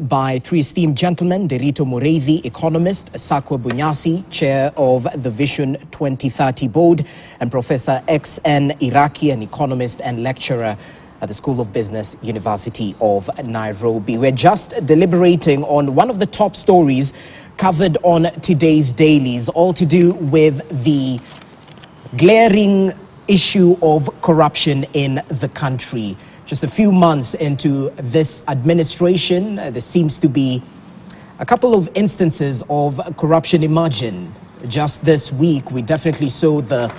by three esteemed gentlemen: Derito Mureithi, economist; Sakwa Bunyasi, chair of the Vision 2030 board; and Professor XN Iraki, an economist and lecturer at the School of Business, University of Nairobi. We're just deliberating on one of the top stories covered on today's dailies, all to do with the glaring issue of corruption in the country. Just a few months into this administration, there seems to be a couple of instances of corruption emerging. Just this week, we definitely saw the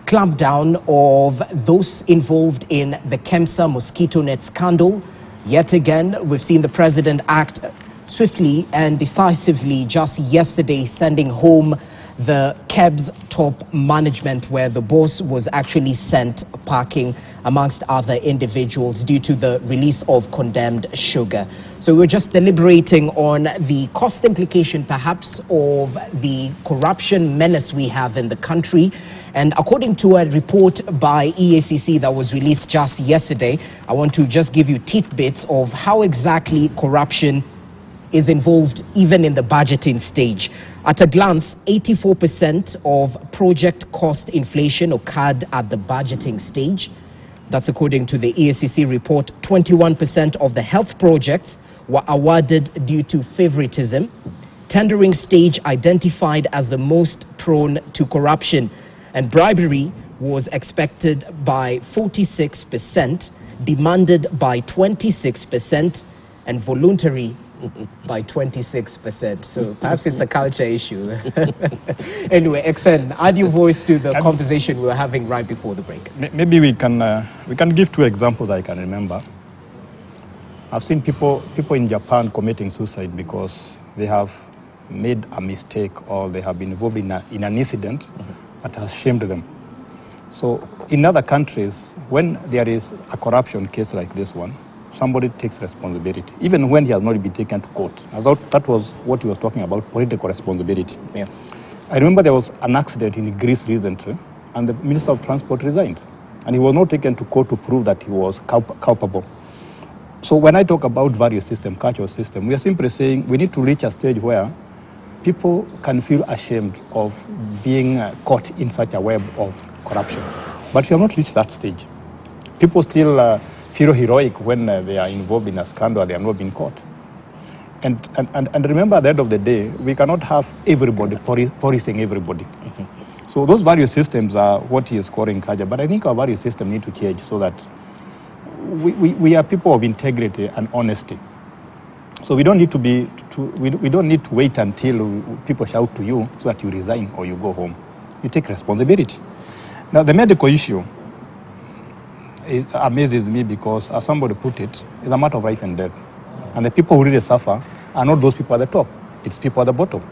clampdown of those involved in the KEMSA mosquito net scandal. Yet again, we've seen the president act swiftly and decisively just yesterday, sending home the KEBS top management, where the boss was actually sent packing amongst other individuals due to the release of condemned sugar. So we're just deliberating on the cost implication perhaps of the corruption menace we have in the country. And according to a report by EACC that was released just yesterday, I want to just give you tidbits of how exactly corruption is involved even in the budgeting stage. At a glance, 84% of project cost inflation occurred at the budgeting stage. That's according to the EACC report. 21% of the health projects were awarded due to favoritism. Tendering stage identified as the most prone to corruption, and bribery was expected by 46%, demanded by 26%, and voluntary by 26%. So perhaps it's a culture issue. Anyway, XN, add your voice to the conversation we were having right before the break. Maybe we can give two examples I can remember. I've seen people in Japan committing suicide because they have made a mistake or they have been involved in an incident that has shamed them. So in other countries, when there is a corruption case like this one, somebody takes responsibility, even when he has not been taken to court. I thought that was what he was talking about, political responsibility. Yeah. I remember there was an accident in Greece recently, and the Minister of Transport resigned, and he was not taken to court to prove that he was culpable. So when I talk about value system, cultural system, we are simply saying we need to reach a stage where people can feel ashamed of being caught in such a web of corruption. But we have not reached that stage. People still feel heroic when they are involved in a scandal, they have not been caught. And remember, at the end of the day, we cannot have everybody policing everybody. So those value systems are what he is calling culture. But I think our value system need to change so that we are people of integrity and honesty. So we don't need we don't need to wait until people shout to you so that you resign or you go home. You take responsibility. Now, the medical issue, it amazes me because, as somebody put it, it's a matter of life and death. And the people who really suffer are not those people at the top. It's people at the bottom.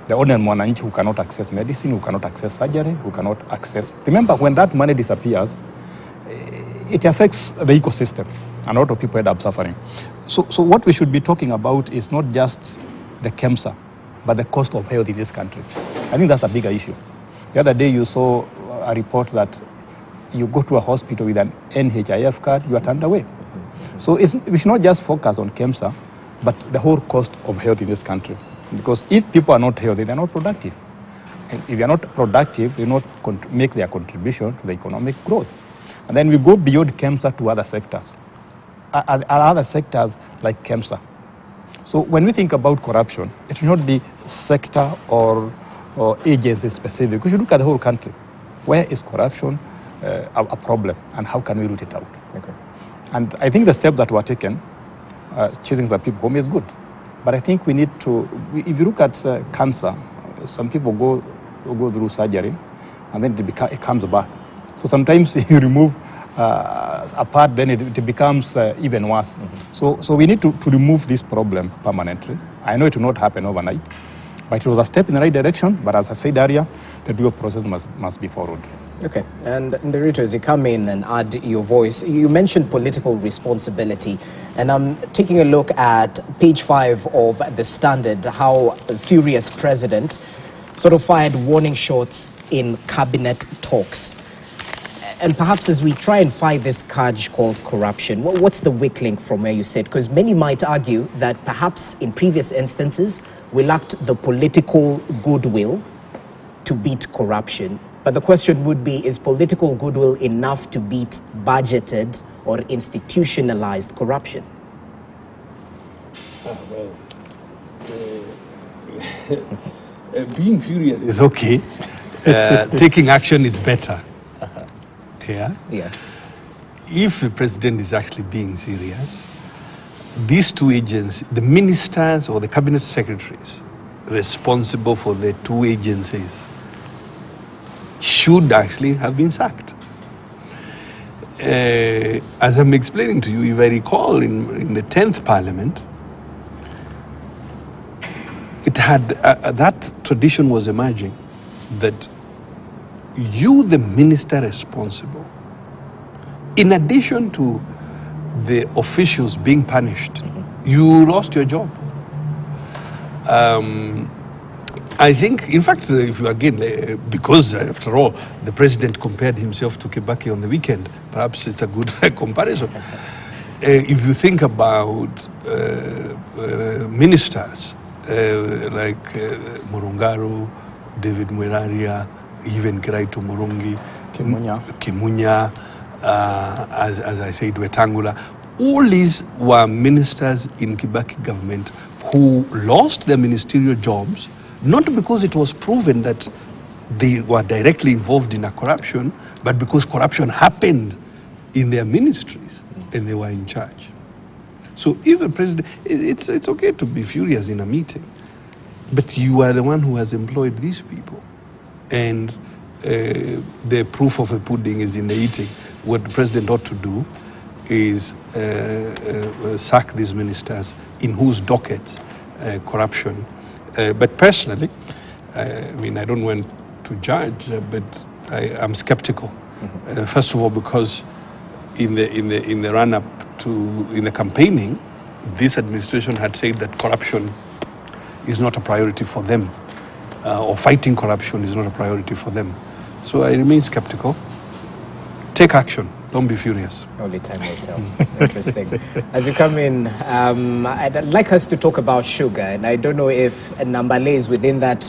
The ordinary mwananchi who cannot access medicine, who cannot access surgery, who cannot access... Remember, when that money disappears, it affects the ecosystem. And a lot of people end up suffering. So what we should be talking about is not just the KEMSA, but the cost of health in this country. I think that's a bigger issue. The other day you saw a report that you go to a hospital with an NHIF card, you are turned away. So we should not just focus on KEMSA, but the whole cost of health in this country. Because if people are not healthy, they are not productive. And if they are not productive, they will not make their contribution to the economic growth. And then we go beyond KEMSA to other sectors. Other sectors like KEMSA. So when we think about corruption, it should not be sector or agency specific. We should look at the whole country. Where is corruption a problem, and how can we root it out? Okay. And I think the step that were taken, chasing some people home, is good. But I think we need to, if you look at cancer, some people go through surgery, and then it comes back. So sometimes you remove a part, then it becomes even worse. So we need to remove this problem permanently. I know it will not happen overnight, but it was a step in the right direction. But as I said earlier, the due process must be followed. Okay, and Derito, as you come in and add your voice, you mentioned political responsibility, and I'm taking a look at page 5 of the Standard, how a furious president sort of fired warning shots in cabinet talks. And perhaps as we try and fight this scourge called corruption, what's the weak link from where you sit? Because many might argue that perhaps in previous instances, we lacked the political goodwill to beat corruption. But the question would be, is political goodwill enough to beat budgeted or institutionalized corruption? Being furious is okay. Taking action is better. Yeah. If the president is actually being serious, these two agents, the ministers or the cabinet secretaries responsible for the two agencies, should actually have been sacked. As I'm explaining to you, if I recall, in the 10th Parliament, it had that tradition was emerging that you, the minister responsible, in addition to the officials being punished, you lost your job. I think, in fact, if you again, because after all, the president compared himself to Kibaki on the weekend, perhaps it's a good comparison. If you think about ministers like Murungaru, David Mweraria, even Kiraito Murungi, Kimunya, as I said, Wetangula, all these were ministers in Kibaki government who lost their ministerial jobs, not because it was proven that they were directly involved in a corruption, but because corruption happened in their ministries and they were in charge. So if a president, it's okay to be furious in a meeting, but you are the one who has employed these people. And the proof of the pudding is in the eating. What the president ought to do is sack these ministers in whose dockets corruption. But personally, I mean, I don't want to judge, but I'm skeptical. First of all, because in the run-up in the campaigning, this administration had said that corruption is not a priority for them, or fighting corruption is not a priority for them. So I remain skeptical. Take action. Don't be furious. Only time will tell. Interesting. As you come in, I'd like us to talk about sugar, and I don't know if Nambale is within that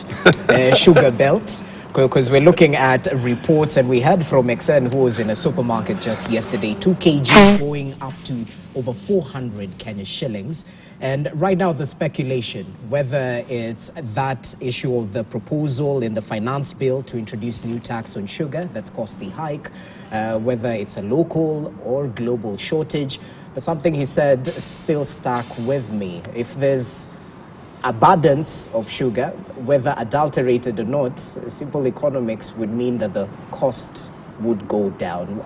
sugar belt, because we're looking at reports, and we heard from XN, who was in a supermarket just yesterday, 2 kg going up to over 400 Kenya shillings. And right now, the speculation, whether it's that issue of the proposal in the finance bill to introduce new tax on sugar that's caused the hike, whether it's a local or global shortage. But something he said still stuck with me. If there's abundance of sugar, whether adulterated or not, simple economics would mean that the cost would go down.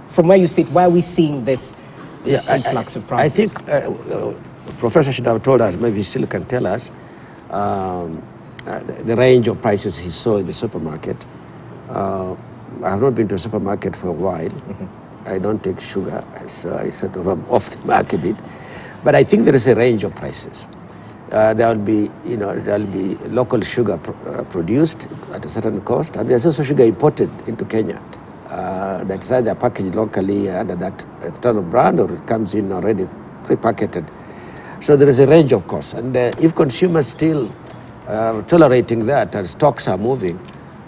From where you sit, why are we seeing this influx of prices? I think Professor should have told us, maybe he still can tell us, the range of prices he saw in the supermarket. I have not been to a supermarket for a while. I don't take sugar, so I sort of am off the mark a bit. But I think there is a range of prices. There will be, local sugar produced at a certain cost, and there's also sugar imported into Kenya. That's either packaged locally under that external brand, or it comes in already pre-packeted. So there is a range of costs, and if consumers still tolerating that and stocks are moving,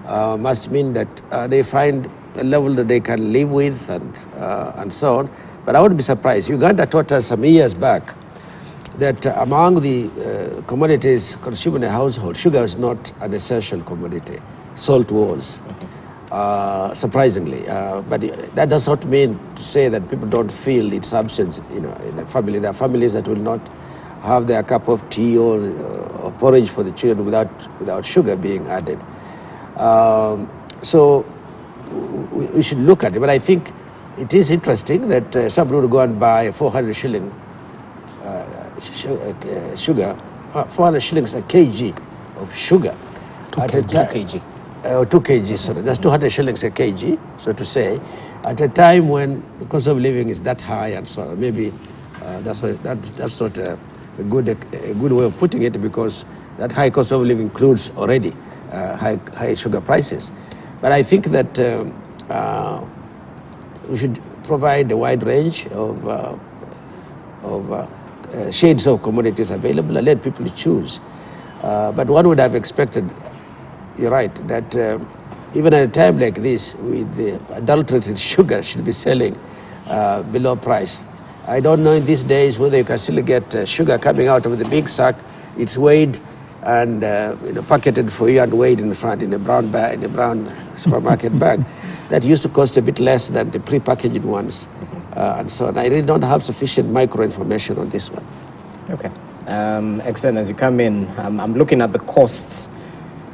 must mean that they find a level that they can live with and so on. But I would be surprised. Uganda taught us some years back that among the commodities consumed in a household, sugar is not an essential commodity. Salt was, surprisingly. But that does not mean to say that people don't feel its absence, in the family. There are families that will not have their cup of tea or porridge for the children without sugar being added. So we should look at it. But I think it is interesting that somebody would go and buy 400 shilling sugar, 400 shillings a kg of sugar. 2 kg. 2 kg, sorry. That's 200 shillings a kg, so to say, at a time when the cost of living is that high and so on. Maybe that's not a good way of putting it, because that high cost of living includes already high sugar prices. But I think that we should provide a wide range of shades of commodities available and let people choose. But one would have expected, you're right, that even at a time like this, with the adulterated sugar should be selling below price. I don't know in these days whether you can still get sugar coming out of the big sack. It's weighed and packeted for you and weighed in the front in a brown bag, in a brown supermarket bag. That used to cost a bit less than the pre-packaged ones, and so on. I really don't have sufficient micro information on this one. Okay. Excellent. As you come in, I'm looking at the costs.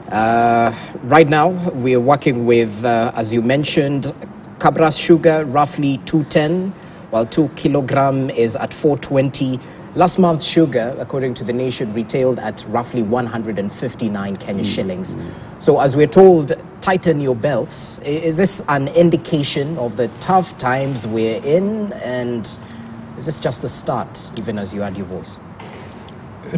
Right now, we're working with, as you mentioned, Cabras sugar, roughly 210, while 2 kilogram is at 420. Last month, sugar, according to the Nation, retailed at roughly 159 Kenya shillings. So as we're told, tighten your belts. Is this an indication of the tough times we're in? And is this just the start, even as you add your voice?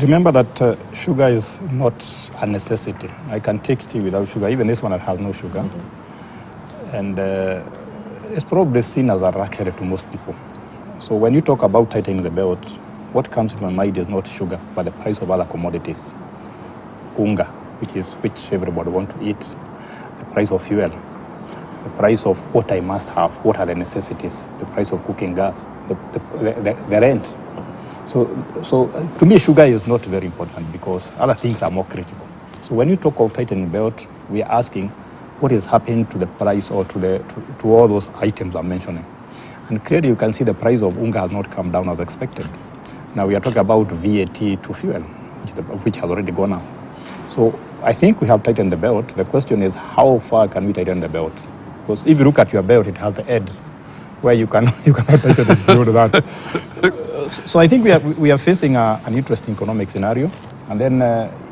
Remember that sugar is not a necessity. I can take tea without sugar, even this one that has no sugar. And it's probably seen as a luxury to most people. So when you talk about tightening the belt, what comes to my mind is not sugar, but the price of other commodities. Unga, which everybody wants to eat, the price of fuel, the price of what I must have, what are the necessities, the price of cooking gas, the rent. So to me, sugar is not very important because other things are more critical. So when you talk of tightening belt, we are asking what is happening to the price or to all those items I'm mentioning. And clearly you can see the price of unga has not come down as expected. Now we are talking about VAT to fuel, which has already gone up. So I think we have tightened the belt. The question is, how far can we tighten the belt? Because if you look at your belt, it has the edge where you cannot tighten it below that. So I think we are facing an interesting economic scenario. And then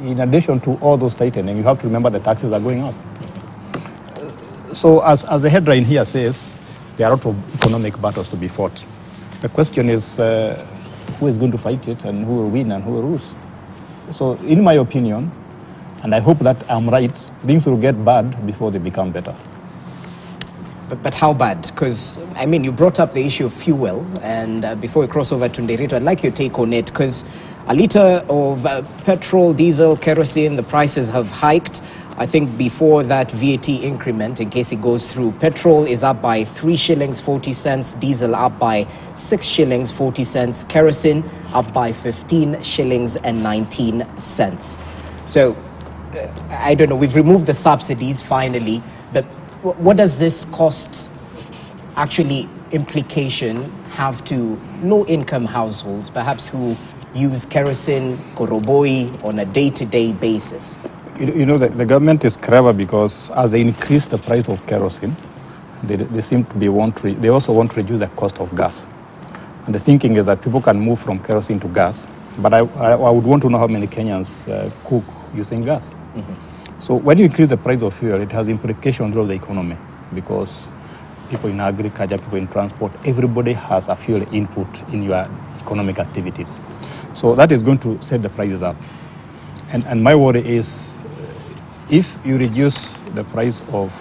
in addition to all those tightening, you have to remember the taxes are going up. So as the headline here says, there are a lot of economic battles to be fought. The question is, who is going to fight it and who will win and who will lose? So in my opinion, and I hope that I'm right, things will get bad before they become better. But how bad? Because, I mean, you brought up the issue of fuel, and before we cross over to Nderito, I'd like your take on it, because a litre of petrol, diesel, kerosene, the prices have hiked. I think before that VAT increment, in case it goes through, petrol is up by 3 shillings 40 cents, diesel up by 6 shillings 40 cents, kerosene up by 15 shillings and 19 cents. So, I don't know, we've removed the subsidies finally, but what does this cost actually implication have to low-income households, perhaps who use kerosene, koroboi on a day-to-day basis? You know, the government is clever because as they increase the price of kerosene, they seem to be they also want to reduce the cost of gas. And the thinking is that people can move from kerosene to gas, but I would want to know how many Kenyans cook using gas. So when you increase the price of fuel, it has implications on the economy because people in agriculture, people in transport, everybody has a fuel input in your economic activities. So that is going to set the prices up. And my worry is if you reduce the price of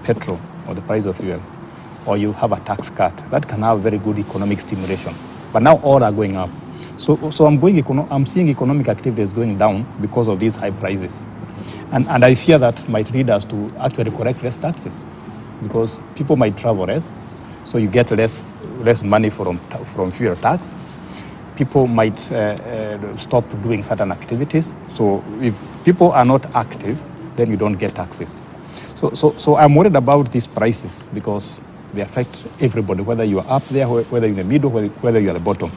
petrol or the price of fuel, or you have a tax cut, that can have very good economic stimulation. But now all are going up. So I'm seeing economic activities going down because of these high prices. And I fear that might lead us to actually collect less taxes because people might travel less, so you get less money from fuel tax. People might stop doing certain activities. So if people are not active, then you don't get taxes. So I'm worried about these prices because they affect everybody, whether you are up there, whether you're in the middle, whether you're at the bottom.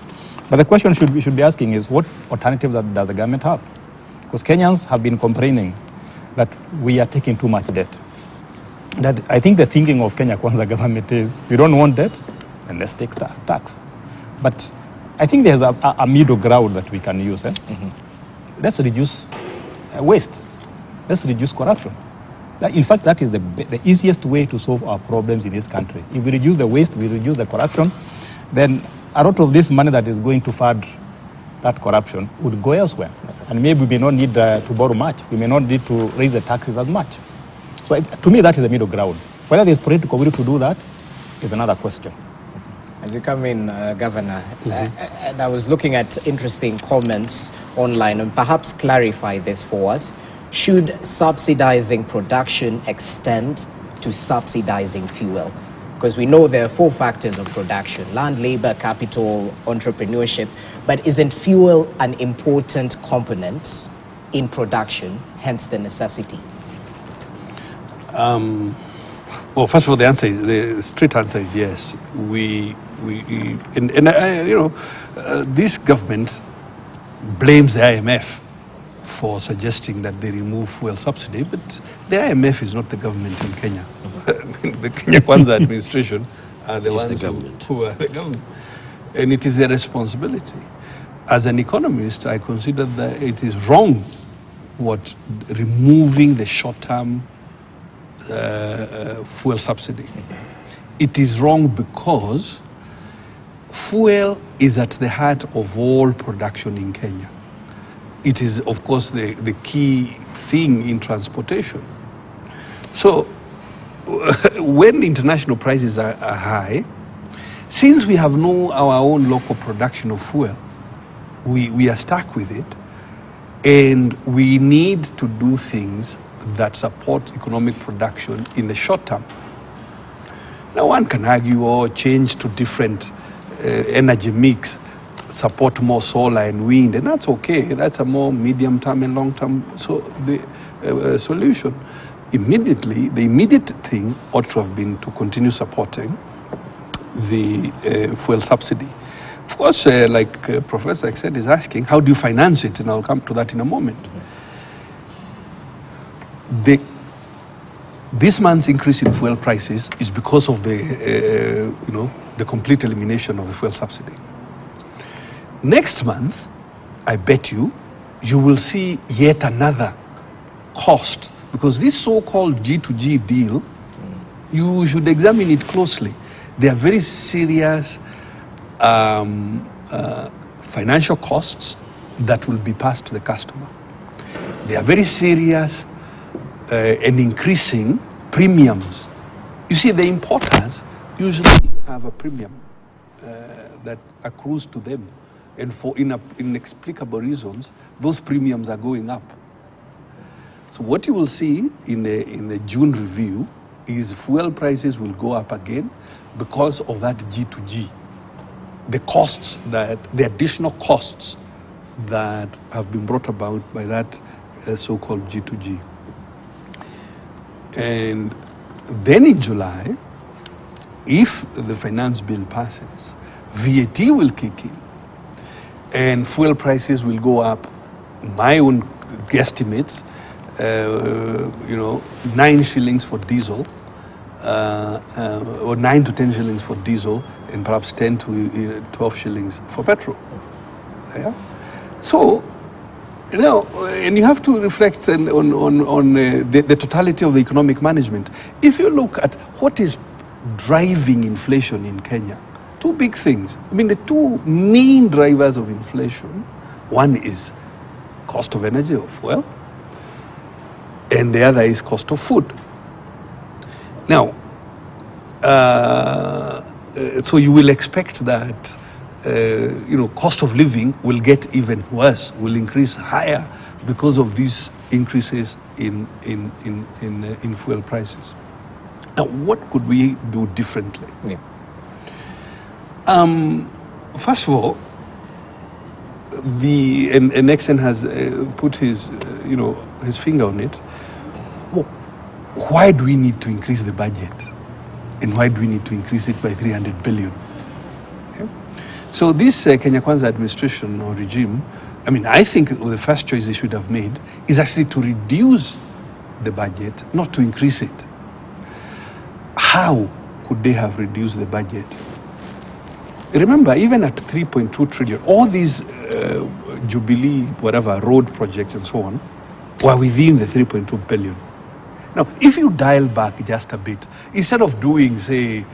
But the question we should be asking is, what alternatives does the government have? Because Kenyans have been complaining that we are taking too much debt. That I think the thinking of Kenya Kwanza government is, we don't want debt, then let's take tax. But I think there's a middle ground that we can use. Let's reduce waste. Let's reduce corruption. In fact, that is the easiest way to solve our problems in this country. If we reduce the waste, we reduce the corruption, then a lot of this money that is going to fund that corruption would go elsewhere. And maybe we may not need to borrow much. We may not need to raise the taxes as much. So to me, that is the middle ground. Whether there's political will to do that, is another question. As you come in, Governor, and I was looking at interesting comments online, and perhaps clarify this for us. Should subsidizing production extend to subsidizing fuel? Because we know there are 4 factors of production: land, labor, capital, entrepreneurship. But isn't fuel an important component in production, hence the necessity? Well, first of all, the straight answer is yes. This government blames the IMF for suggesting that they remove fuel subsidy, but the IMF is not the government in Kenya. The Kenya Kwanza administration are the ones who are the government. And it is their responsibility. As an economist, I consider that it is wrong removing the short-term fuel subsidy. It is wrong because fuel is at the heart of all production in Kenya. It is, of course, the key thing in transportation. So when international prices are high, since we have our own local production of fuel, we are stuck with it, and we need to do things that support economic production in the short term. Now, one can argue or change to different energy mix, support more solar and wind, and that's okay. That's a more medium term and long term solution. The immediate thing ought to have been to continue supporting the fuel subsidy. Of course, like Professor Exed is asking, how do you finance it? And I'll come to that in a moment. This month's increase in fuel prices is because of the complete elimination of the fuel subsidy. Next month, I bet you will see yet another cost, because this so-called G2G deal, you should examine it closely. There are very serious financial costs that will be passed to the customer. There are very serious and increasing premiums. You see, the importers usually have a premium that accrues to them, and for inexplicable reasons, those premiums are going up. So what you will see in the June review is fuel prices will go up again because of that G2G. The additional costs that have been brought about by that so-called G2G. And then in July, if the finance bill passes, VAT will kick in and fuel prices will go up. My own guesstimates, 9 shillings for diesel, or 9 to 10 shillings for diesel, and perhaps 10 to 12 shillings for petrol. Yeah? So, and you have to reflect on the totality of the economic management. If you look at what is driving inflation in Kenya, 2 big things. I mean, the 2 main drivers of inflation, one is cost of energy or fuel, and the other is cost of food. Now, so you will expect that cost of living will get even worse, will increase higher because of these increases in fuel prices. Now, what could we do differently? Yeah. First of all, and Nixon has put his finger on it. Well, why do we need to increase the budget, and why do we need to increase it by 300 billion? Okay. So this Kenya Kwanza administration or regime, I mean, I think the first choice they should have made is actually to reduce the budget, not to increase it. How could they have reduced the budget? Remember, even at 3.2 trillion, all these Jubilee, road projects and so on, were within the 3.2 billion. Now, if you dial back just a bit, instead of doing, say,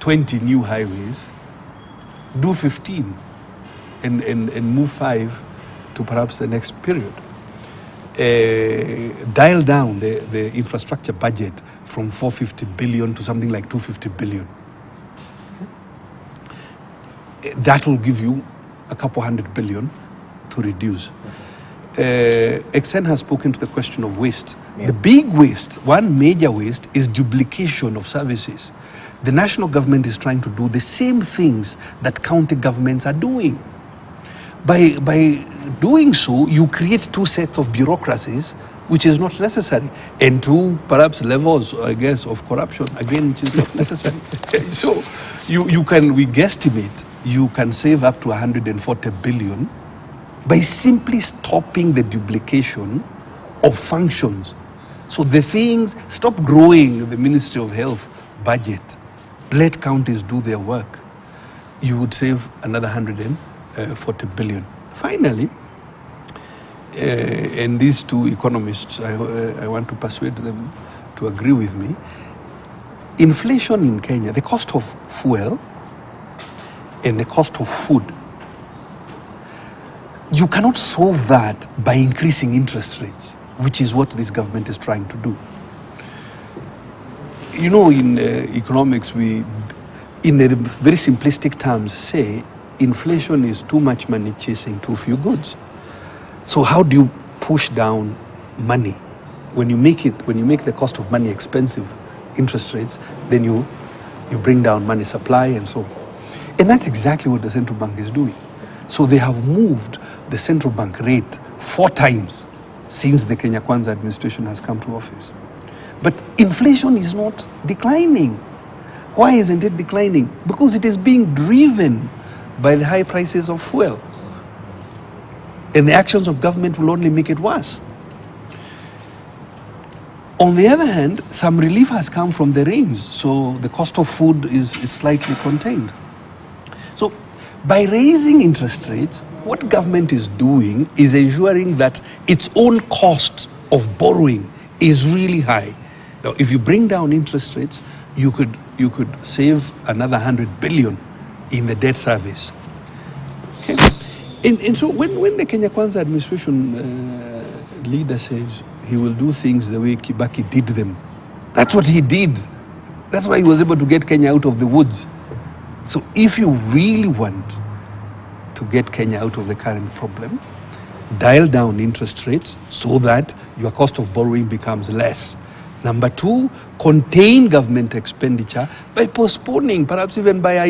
20 new highways, do 15 and move 5 to perhaps the next period. Dial down the infrastructure budget from 450 billion to something like 250 billion. that will give you a couple 100 billion to reduce. XN has spoken to the question of waste. Yeah. The big waste, one major waste, is duplication of services. The national government is trying to do the same things that county governments are doing. By doing so, you create two sets of bureaucracies, which is not necessary, and two, perhaps, levels, I guess, of corruption, again, which is not necessary. So, we guesstimate, you can save up to 140 billion by simply stopping the duplication of functions. So the things, stop growing the Ministry of Health budget, let counties do their work. You would save another 140 billion. Finally, and these two economists, I want to persuade them to agree with me, inflation in Kenya, the cost of fuel and the cost of food, you cannot solve that by increasing interest rates, which is what this government is trying to do. You know, in economics, we, in very simplistic terms, say inflation is too much money chasing too few goods. So how do you push down money? When you make the cost of money expensive, interest rates, then you bring down money supply and so on. And that's exactly what the central bank is doing. So they have moved the central bank rate 4 times since the Kenya Kwanza administration has come to office. But inflation is not declining. Why isn't it declining? Because it is being driven by the high prices of fuel. And the actions of government will only make it worse. On the other hand, some relief has come from the rains, so the cost of food is slightly contained. So by raising interest rates, what government is doing is ensuring that its own cost of borrowing is really high. Now, if you bring down interest rates, you could save another 100 billion in the debt service. Okay? And so when the Kenya Kwanza administration leader says he will do things the way Kibaki did them, that's what he did. That's why he was able to get Kenya out of the woods. So if you really want to get Kenya out of the current problem, dial down interest rates so that your cost of borrowing becomes less. Number 2, contain government expenditure by postponing, perhaps even by a